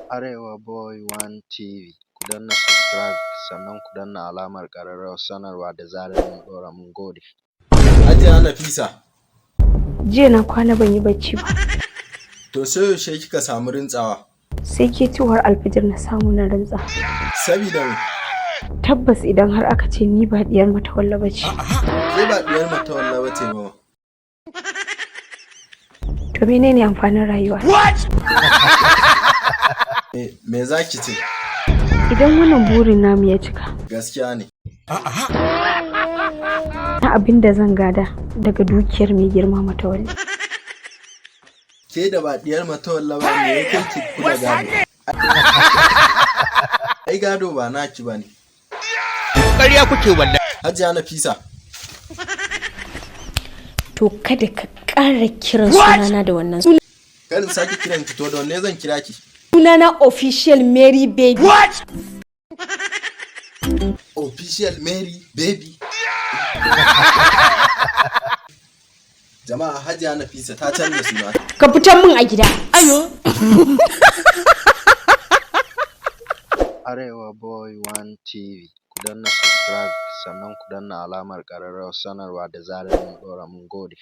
Arewa Boy One TV. Ku danna subscribe sannan ku danna alamar ƙararrawar sanarwa da zarar mun ɗora mun gode. Hajiya Nafisa. Jiya na kwana ban yi bacci ba. To sai yaushe kika samu rintsawa? Sai ketowar alfijir na samu na rintsa. Sabida me? Tabbas idan har aka ce ni ba diyar Matawalla ba ce. Ke ba diyar Matawalla ba ce ba. To menene amfanin rayuwa? Me za ki ce? Idan wannan burin namu ya cika. Gaskiya ne. Na abin da zan gada daga dukiyar mai girma Matawalla. Ke da ba diyar Matawalla ba ne ya kai ki kula gado. Ai gado ba naki ba ne. Ƙarya kuke wallahi. Hajiya Nafisa. To kada ka ƙara kiran sunana da wannan sunan. Karin sake kiran ki to da wanne zan kira ki? Sunana official Mary Baby. What? Official Mary Baby. Jama'a Hajiya Nafisa ta canza suna. Ka fitan min a gida. Ayo. Arewa Boy One TV. Ku danna subscribe sannan ku danna alamar ƙararrawar sanarwa da zarar mun ɗora mun gode.